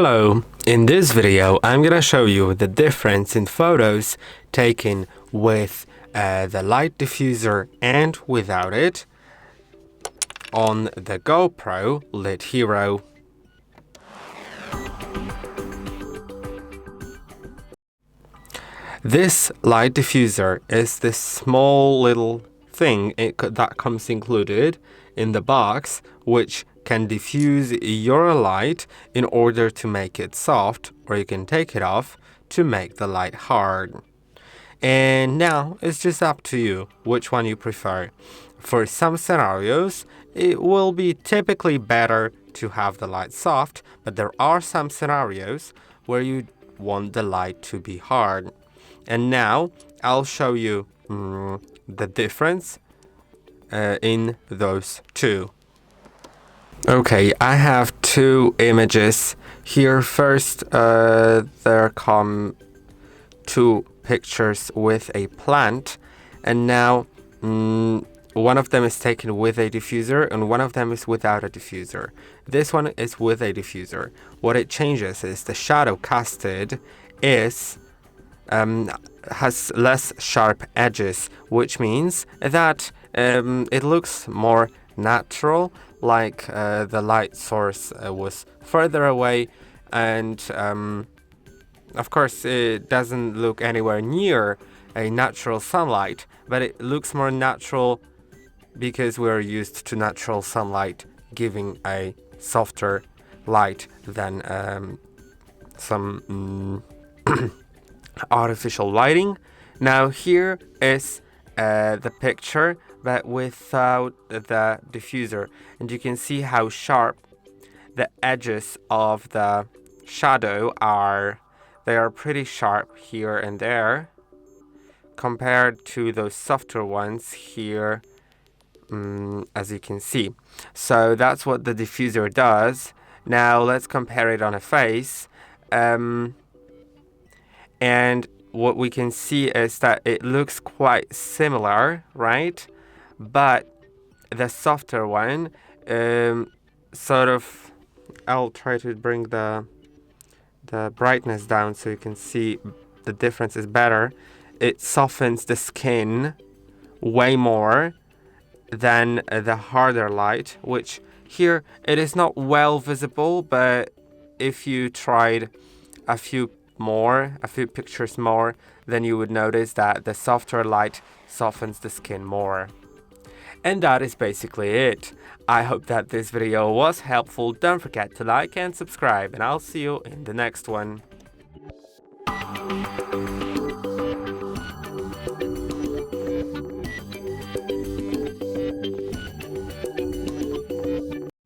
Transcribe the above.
Hello, in this video I'm gonna show you the difference in photos taken with the light diffuser and without it on the GoPro Lit Hero. This light diffuser is this small little thing that comes included in the box, which can diffuse your light in order to make it soft, or you can take it off to make the light hard. And now it's just up to you which one you prefer. For some scenarios, it will be typically better to have the light soft, but there are some scenarios where you want the light to be hard. And now I'll show you the difference in those two. Okay, I have two images here. First, there come two pictures with a plant, and now one of them is taken with a diffuser and one of them is without a diffuser. This one is with a diffuser. What it changes is the shadow casted is has less sharp edges, which means that it looks more natural, like the light source was further away, and of course it doesn't look anywhere near a natural sunlight, but it looks more natural because we're used to natural sunlight giving a softer light than some artificial lighting. Now here is the picture, but without the diffuser, and you can see how sharp the edges of the shadow are. They are pretty sharp here and there compared to those softer ones here, as you can see. So that's what the diffuser does. Now let's compare it on a face. And what we can see is that it looks quite similar, right? But the softer one sort of, I'll try to bring the brightness down so you can see the difference is better. It softens the skin way more than the harder light, which here it is not well visible, but if you tried a few pictures more, then you would notice that the softer light softens the skin more. And that is basically it. I hope that this video was helpful. Don't forget to like and subscribe, and I'll see you in the next one.